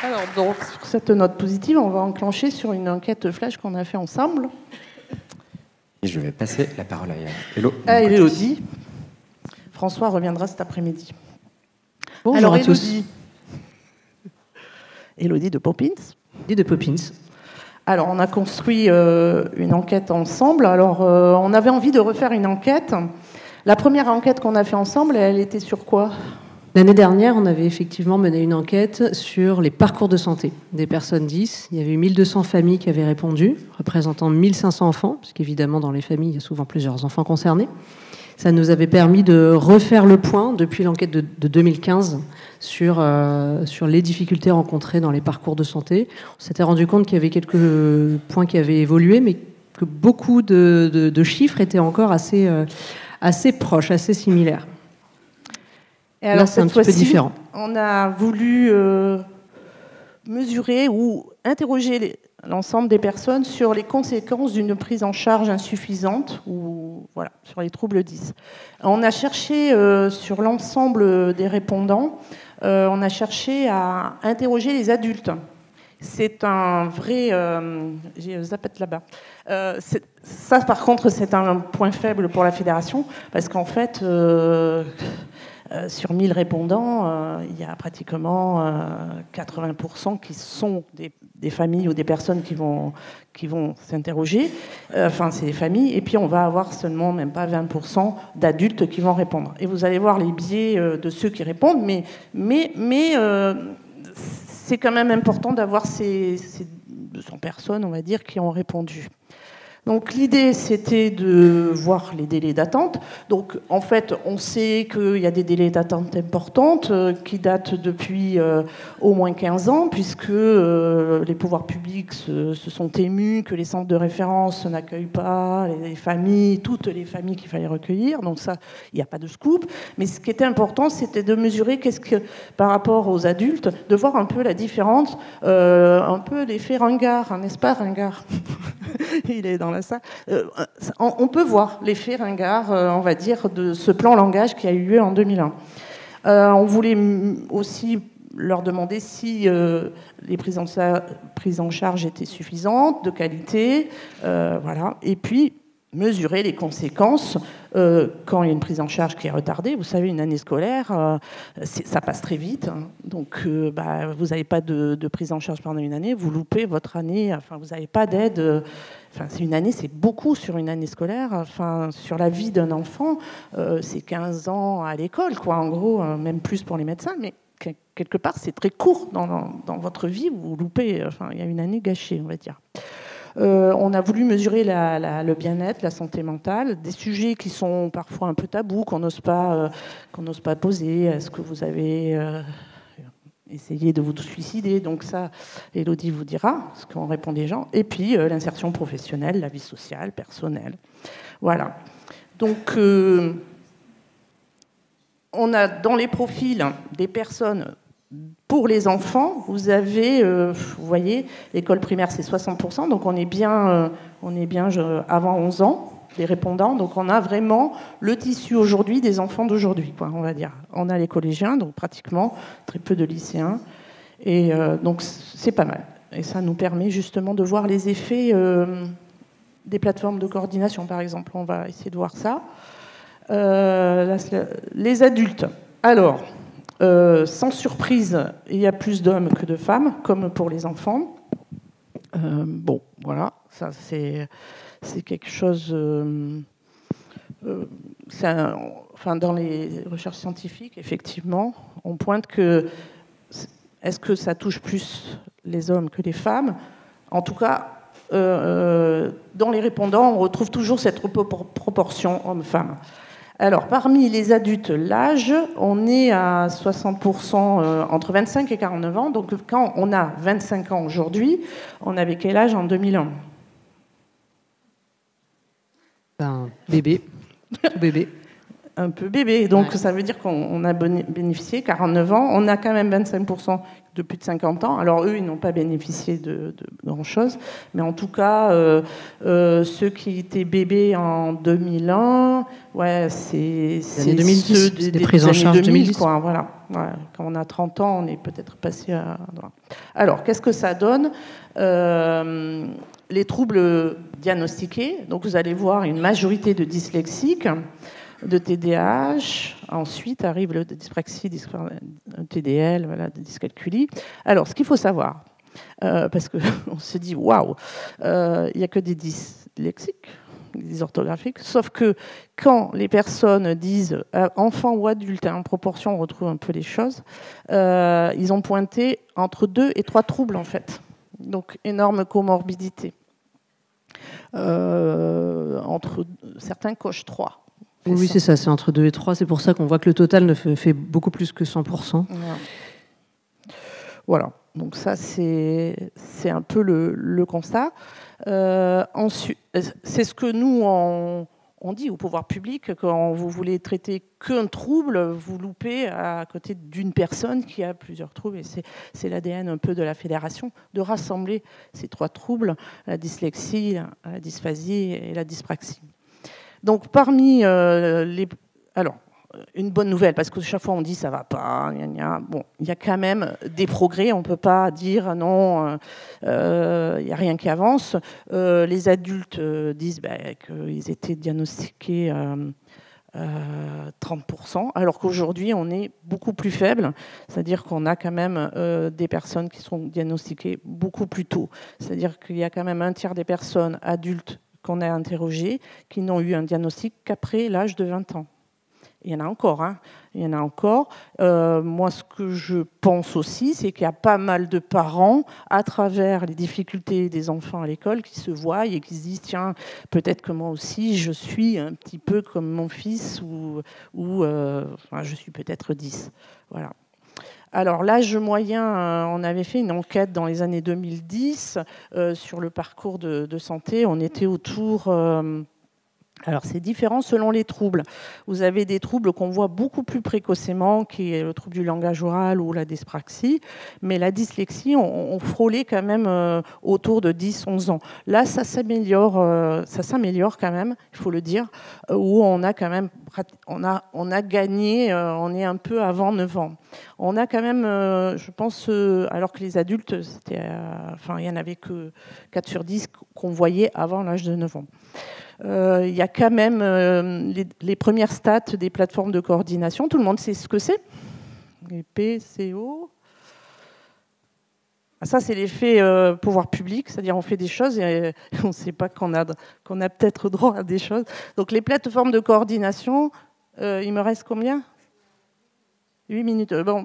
Alors, donc, sur cette note positive, on va enclencher sur une enquête flash qu'on a fait ensemble. Et je vais passer la parole à Hello. À Élodie. François reviendra cet après-midi. Bonjour alors, à tous. Élodie de Poppins. Élodie de Poppins. Alors, on a construit une enquête ensemble. Alors, on avait envie de refaire une enquête. La première enquête qu'on a fait ensemble, elle était sur quoi ? L'année dernière, on avait effectivement mené une enquête sur les parcours de santé des personnes 10. Il y avait eu 1200 familles qui avaient répondu, représentant 1500 enfants, puisqu'évidemment, dans les familles, il y a souvent plusieurs enfants concernés. Ça nous avait permis de refaire le point depuis l'enquête de 2015 sur les difficultés rencontrées dans les parcours de santé. On s'était rendu compte qu'il y avait quelques points qui avaient évolué, mais que beaucoup de chiffres étaient encore assez proches, assez similaires. Et alors, c'est un petit peu différent. On a voulu mesurer ou interroger l'ensemble des personnes sur les conséquences d'une prise en charge insuffisante ou voilà, sur les troubles 10. On a cherché sur l'ensemble des répondants, on a cherché à interroger les adultes. C'est un vrai... j'ai Zapette là-bas. Ça, par contre, c'est un point faible pour la fédération, parce qu'en fait... sur 1000 répondants, il y a pratiquement 80% qui sont des familles ou des personnes qui vont s'interroger. Enfin, c'est des familles. Et puis, on va avoir seulement même pas 20% d'adultes qui vont répondre. Et vous allez voir les biais de ceux qui répondent, mais c'est quand même important d'avoir ces 200 personnes, on va dire, qui ont répondu. Donc l'idée, c'était de voir les délais d'attente. Donc en fait, on sait qu'il y a des délais d'attente importantes qui datent depuis au moins 15 ans, puisque les pouvoirs publics se sont émus que les centres de référence n'accueillent pas les familles, toutes les familles qu'il fallait recueillir. Donc ça, il n'y a pas de scoop. Mais ce qui était important, c'était de mesurer par rapport aux adultes, de voir un peu la différence, un peu l'effet ringard, n'est-ce pas, ringard? Il est dans la salle. On peut voir l'effet ringard, on va dire, de ce plan langage qui a eu lieu en 2001. On voulait aussi leur demander si les prises en charge étaient suffisantes, de qualité, voilà. Et puis mesurer les conséquences quand il y a une prise en charge qui est retardée. Vous savez, une année scolaire, ça passe très vite. Hein. Donc, vous n'avez pas de prise en charge pendant une année, vous loupez votre année. Enfin, vous n'avez pas d'aide. Enfin, une année, c'est beaucoup sur une année scolaire. Enfin, sur la vie d'un enfant, c'est 15 ans à l'école, quoi. En gros, même plus pour les médecins, mais quelque part, c'est très court dans votre vie. Vous loupez. Enfin, il y a une année gâchée, on va dire. On a voulu mesurer le bien-être, la santé mentale, des sujets qui sont parfois un peu tabous, qu'on n'ose pas poser. Est-ce que vous avez essayé de vous suicider? Donc ça, Élodie vous dira, ce qu'ont répondu les gens. Et puis l'insertion professionnelle, la vie sociale, personnelle. Voilà. Donc on a dans les profils des personnes... Pour les enfants, vous avez, vous voyez, l'école primaire, c'est 60%, donc on est bien avant 11 ans, les répondants. Donc on a vraiment le tissu aujourd'hui des enfants d'aujourd'hui, quoi, on va dire. On a les collégiens, donc pratiquement très peu de lycéens. Et donc c'est pas mal. Et ça nous permet justement de voir les effets des plateformes de coordination, par exemple. On va essayer de voir ça. Les adultes. Alors... sans surprise, il y a plus d'hommes que de femmes, comme pour les enfants. Bon, voilà, ça c'est quelque chose... enfin, dans les recherches scientifiques, effectivement, on pointe que... Est-ce que ça touche plus les hommes que les femmes? En tout cas, dans les répondants, on retrouve toujours cette proportion homme-femme. Alors, parmi les adultes, l'âge, on est à 60% entre 25 et 49 ans. Donc, quand on a 25 ans aujourd'hui, on avait quel âge en 2001? Un bébé. Tout bébé. un peu bébé. Donc, ça veut dire qu'on a bénéficié, 49 ans. On a quand même 25% de plus de 50 ans. Alors, eux, ils n'ont pas bénéficié de grand-chose. Mais en tout cas, ceux qui étaient bébés en 2001, ouais, c'est années 2010, ceux des prises en charge 2010. Quoi, voilà. Ouais, quand on a 30 ans, on est peut-être passé à... Alors, qu'est-ce que ça donne les troubles diagnostiqués. Donc, vous allez voir une majorité de dyslexiques, de TDAH. Ensuite arrive le dyspraxie, TDL, voilà, de dyscalculie. Alors, ce qu'il faut savoir, parce qu'on se dit, waouh, il n'y a que des dyslexiques, des orthographiques, sauf que quand les personnes disent enfant ou adulte, en proportion, on retrouve un peu les choses, ils ont pointé entre 2 et 3 troubles, en fait. Donc, énorme comorbidité. Entre certains cochent 3. Oui, c'est ça, c'est entre 2 et 3. C'est pour ça qu'on voit que le total ne fait beaucoup plus que 100%. Voilà. Donc ça, c'est un peu le constat. Ensuite, c'est ce que nous, on dit au pouvoir public, quand vous voulez traiter qu'un trouble, vous loupez à côté d'une personne qui a plusieurs troubles. Et c'est l'ADN un peu de la fédération, de rassembler ces 3 troubles, la dyslexie, la dysphasie et la dyspraxie. Donc parmi les... Alors, une bonne nouvelle, parce que chaque fois on dit ça va pas, bon, il y a quand même des progrès, on ne peut pas dire non, il n'y a rien qui avance. Les adultes disent qu'ils étaient diagnostiqués 30%, alors qu'aujourd'hui on est beaucoup plus faible, c'est-à-dire qu'on a quand même des personnes qui sont diagnostiquées beaucoup plus tôt. C'est-à-dire qu'il y a quand même un tiers des personnes adultes qu'on a interrogées qui n'ont eu un diagnostic qu'après l'âge de 20 ans. Il y en a encore, hein. Il y en a encore. Moi, ce que je pense aussi, c'est qu'il y a pas mal de parents, à travers les difficultés des enfants à l'école, qui se voient et qui se disent, tiens, peut-être que moi aussi, je suis un petit peu comme mon fils, ou enfin, je suis peut-être 10. Voilà. Alors, l'âge moyen, on avait fait une enquête dans les années 2010 sur le parcours de santé. On était autour... Alors, c'est différent selon les troubles. Vous avez des troubles qu'on voit beaucoup plus précocement, qui est le trouble du langage oral ou la dyspraxie, mais la dyslexie, on frôlait quand même autour de 10-11 ans. Là, ça s'améliore quand même, il faut le dire, où on a quand même, on a gagné, on est un peu avant 9 ans. On a quand même, je pense, alors que les adultes, il n'y en avait que 4 sur 10 qu'on voyait avant l'âge de 9 ans. Il y a quand même les premières stats des plateformes de coordination. Tout le monde sait ce que c'est. Les PCO. Ça, c'est l'effet pouvoir public, c'est-à-dire on fait des choses et on ne sait pas qu'on a peut-être droit à des choses. Donc les plateformes de coordination, il me reste combien ? 8 minutes. Bon,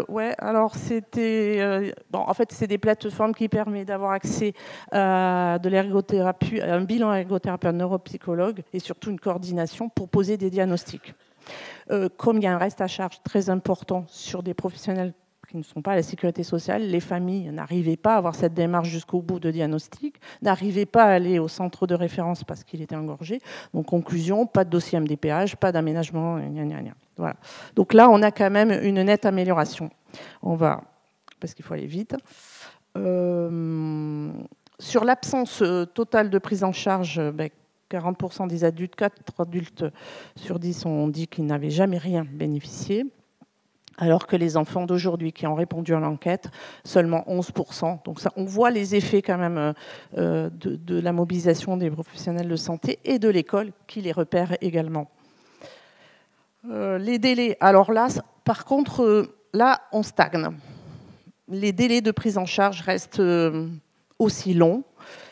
ouais, alors c'était... en fait, c'est des plateformes qui permettent d'avoir accès à de l'ergothérapie, à un bilan ergothérapeute, un neuropsychologue et surtout une coordination pour poser des diagnostics. Comme il y a un reste à charge très important sur des professionnels qui ne sont pas à la sécurité sociale, les familles n'arrivaient pas à avoir cette démarche jusqu'au bout de diagnostic, n'arrivaient pas à aller au centre de référence parce qu'il était engorgé. Donc, conclusion, pas de dossier MDPH, pas d'aménagement, voilà. Donc là, on a quand même une nette amélioration. On va, parce qu'il faut aller vite. Sur l'absence totale de prise en charge, 40% des adultes, 4 adultes sur 10 ont dit qu'ils n'avaient jamais rien bénéficié. Alors que les enfants d'aujourd'hui qui ont répondu à l'enquête, seulement 11%. Donc ça, on voit les effets quand même de la mobilisation des professionnels de santé et de l'école qui les repèrent également. Les délais, alors là, par contre, là, on stagne. Les délais de prise en charge restent aussi longs,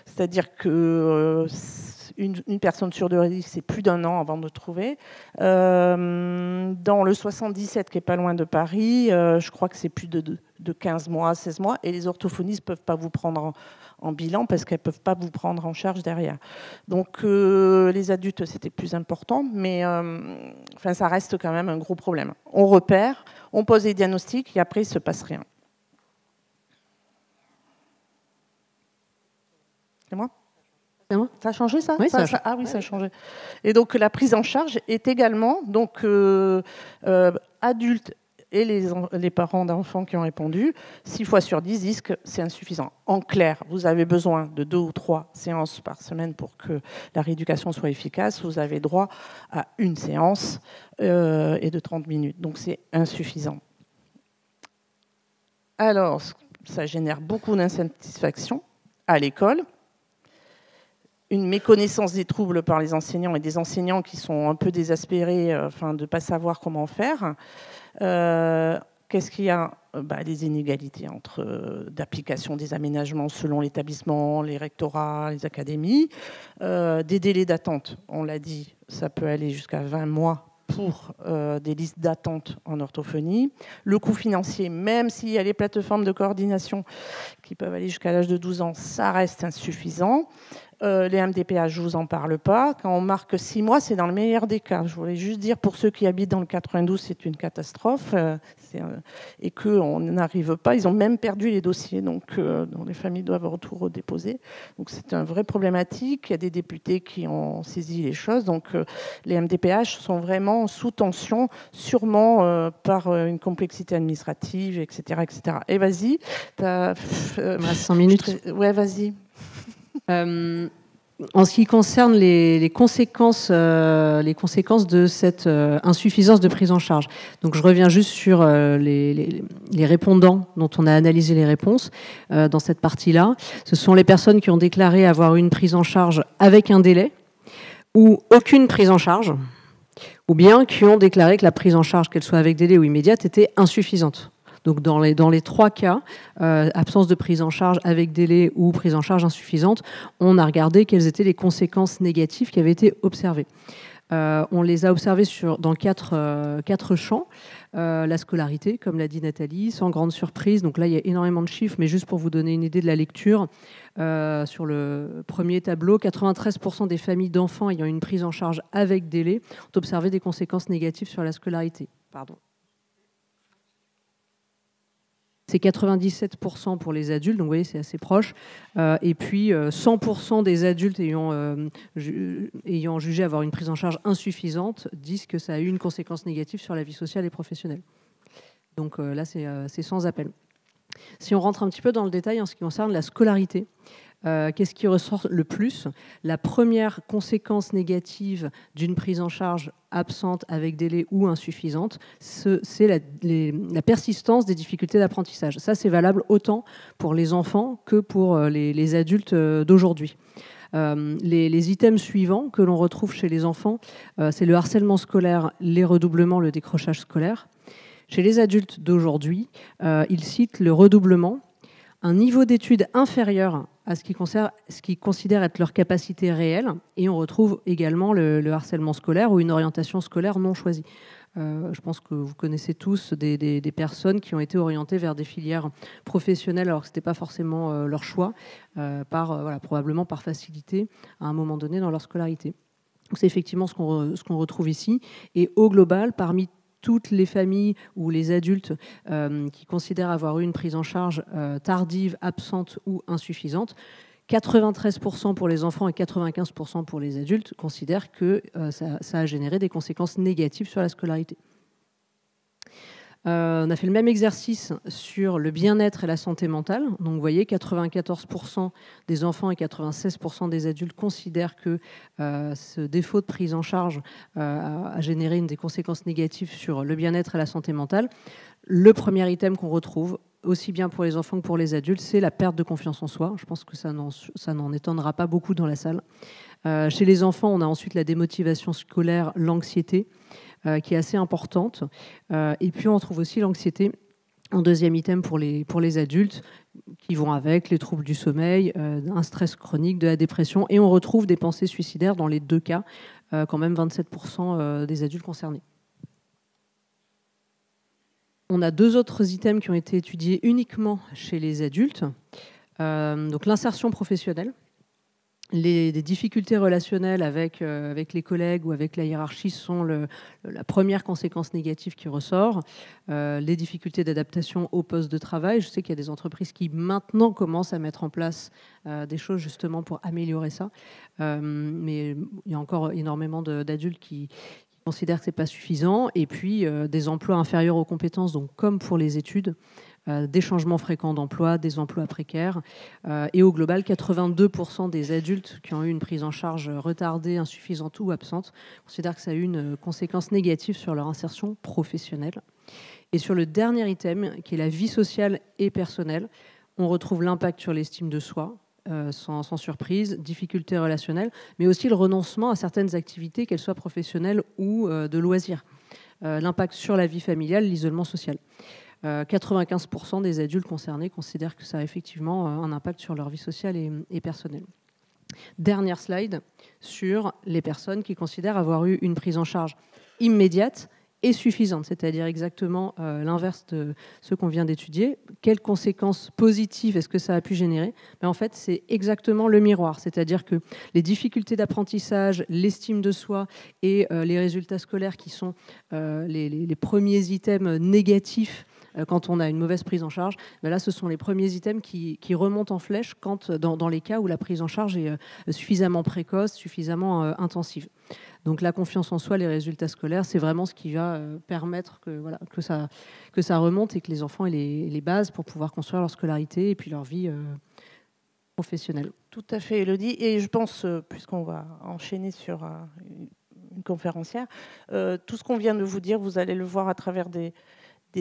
c'est-à-dire que une personne sur 2, c'est plus d'1 an avant de trouver. Dans le 77, qui est pas loin de Paris, je crois que c'est plus de 15 mois, 16 mois, et les orthophonistes ne peuvent pas vous prendre en bilan parce qu'elles ne peuvent pas vous prendre en charge derrière. Donc les adultes, c'était plus important, mais ça reste quand même un gros problème. On repère, on pose des diagnostics et après, il ne se passe rien. C'est moi ? C'est moi? Ça a changé ça, Oui, Ah oui, ça a changé. Et donc la prise en charge est également donc adultes et les parents d'enfants qui ont répondu, 6 fois sur 10 disent que c'est insuffisant. En clair, vous avez besoin de 2 ou 3 séances par semaine pour que la rééducation soit efficace. Vous avez droit à une séance et de 30 minutes. Donc c'est insuffisant. Alors, ça génère beaucoup d'insatisfaction à l'école. Une méconnaissance des troubles par les enseignants et des enseignants qui sont un peu désespérés de ne pas savoir comment faire. Qu'est-ce qu'il y a? Des inégalités d'application des aménagements selon l'établissement, les rectorats, les académies. Des délais d'attente, on l'a dit, ça peut aller jusqu'à 20 mois pour des listes d'attente en orthophonie. Le coût financier, même s'il y a les plateformes de coordination qui peuvent aller jusqu'à l'âge de 12 ans, ça reste insuffisant. Les MDPH, je ne vous en parle pas. Quand on marque 6 mois, c'est dans le meilleur des cas. Je voulais juste dire, pour ceux qui habitent dans le 92, c'est une catastrophe. Et qu'on n'arrive pas. Ils ont même perdu les dossiers. Donc les familles doivent retour déposer. Donc c'est une vraie problématique. Il y a des députés qui ont saisi les choses. Donc les MDPH sont vraiment sous tension, sûrement par une complexité administrative, etc. etc. Et vas-y. Il me reste 5 minutes. Ouais, vas-y. En ce qui concerne les conséquences de cette insuffisance de prise en charge, donc je reviens juste sur les répondants dont on a analysé les réponses dans cette partie-là. Ce sont les personnes qui ont déclaré avoir une prise en charge avec un délai ou aucune prise en charge, ou bien qui ont déclaré que la prise en charge, qu'elle soit avec délai ou immédiate, était insuffisante. Donc dans les 3 cas, absence de prise en charge avec délai ou prise en charge insuffisante, on a regardé quelles étaient les conséquences négatives qui avaient été observées. On les a observées dans 4 champs. La scolarité, comme l'a dit Nathalie, sans grande surprise. Donc là, il y a énormément de chiffres, mais juste pour vous donner une idée de la lecture, sur le premier tableau, 93% des familles d'enfants ayant une prise en charge avec délai ont observé des conséquences négatives sur la scolarité. Pardon. C'est 97% pour les adultes, donc vous voyez, c'est assez proche. Et puis, 100% des adultes ayant jugé avoir une prise en charge insuffisante disent que ça a eu une conséquence négative sur la vie sociale et professionnelle. Donc là, c'est sans appel. Si on rentre un petit peu dans le détail en ce qui concerne la scolarité, qu'est-ce qui ressort le plus? La première conséquence négative d'une prise en charge absente, avec délai ou insuffisante, c'est la persistance des difficultés d'apprentissage. Ça, c'est valable autant pour les enfants que pour les adultes d'aujourd'hui. Les items suivants que l'on retrouve chez les enfants, c'est le harcèlement scolaire, les redoublements, le décrochage scolaire. Chez les adultes d'aujourd'hui, ils citent le redoublement, un niveau d'études inférieur à ce qu'ils considèrent être leur capacité réelle, et on retrouve également le harcèlement scolaire ou une orientation scolaire non choisie. Je pense que vous connaissez tous des personnes qui ont été orientées vers des filières professionnelles alors que ce n'était pas forcément leur choix, probablement par facilité à un moment donné dans leur scolarité. C'est effectivement ce qu'on retrouve ici. Et au global, parmi toutes les familles ou les adultes qui considèrent avoir eu une prise en charge tardive, absente ou insuffisante, 93% pour les enfants et 95% pour les adultes considèrent que ça a généré des conséquences négatives sur la scolarité. On a fait le même exercice sur le bien-être et la santé mentale. Donc vous voyez, 94% des enfants et 96% des adultes considèrent que ce défaut de prise en charge a généré des conséquences négatives sur le bien-être et la santé mentale. Le premier item qu'on retrouve, aussi bien pour les enfants que pour les adultes, c'est la perte de confiance en soi. Je pense que ça n'en étonnera pas beaucoup dans la salle. Chez les enfants, on a ensuite la démotivation scolaire, l'anxiété, qui est assez importante. Et puis on trouve aussi l'anxiété en deuxième item pour les adultes, qui vont avec les troubles du sommeil, un stress chronique, de la dépression, et on retrouve des pensées suicidaires dans les 2 cas, quand même 27% des adultes concernés. On a 2 autres items qui ont été étudiés uniquement chez les adultes. Donc l'insertion professionnelle. Les difficultés relationnelles avec les collègues ou avec la hiérarchie sont la première conséquence négative qui ressort. Les difficultés d'adaptation au poste de travail. Je sais qu'il y a des entreprises qui maintenant commencent à mettre en place des choses justement pour améliorer ça. Mais il y a encore énormément d'adultes qui considèrent que ce n'est pas suffisant. Et puis des emplois inférieurs aux compétences, donc comme pour les études. Des changements fréquents d'emploi, des emplois précaires. Et au global, 82% des adultes qui ont eu une prise en charge retardée, insuffisante ou absente considèrent que ça a eu une conséquence négative sur leur insertion professionnelle. Et sur le dernier item, qui est la vie sociale et personnelle, on retrouve l'impact sur l'estime de soi, sans surprise, difficultés relationnelles, mais aussi le renoncement à certaines activités, qu'elles soient professionnelles ou de loisirs. L'impact sur la vie familiale, l'isolement social. 95% des adultes concernés considèrent que ça a effectivement un impact sur leur vie sociale et personnelle. Dernière slide sur les personnes qui considèrent avoir eu une prise en charge immédiate et suffisante, c'est-à-dire exactement l'inverse de ce qu'on vient d'étudier. Quelles conséquences positives est-ce que ça a pu générer ? Mais en fait, c'est exactement le miroir, c'est-à-dire que les difficultés d'apprentissage, l'estime de soi et les résultats scolaires qui sont les premiers items négatifs quand on a une mauvaise prise en charge, ben là, ce sont les premiers items qui remontent en flèche dans les cas où la prise en charge est suffisamment précoce, suffisamment intensive. Donc la confiance en soi, les résultats scolaires, c'est vraiment ce qui va permettre que ça remonte et que les enfants aient les bases pour pouvoir construire leur scolarité et puis leur vie professionnelle. Tout à fait, Élodie. Et je pense, puisqu'on va enchaîner sur une conférencière, tout ce qu'on vient de vous dire, vous allez le voir à travers des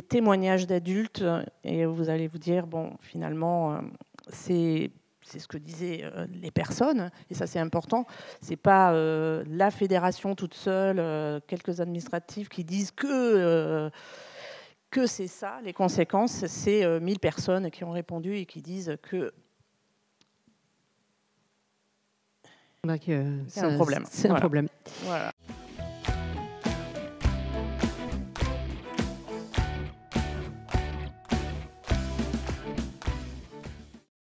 témoignages d'adultes et vous allez vous dire, bon, finalement, c'est ce que disaient les personnes, et ça c'est important, c'est pas la fédération toute seule, quelques administratifs qui disent que c'est ça, les conséquences, c'est 1000 personnes qui ont répondu et qui disent que c'est un problème. C'est un problème. Voilà.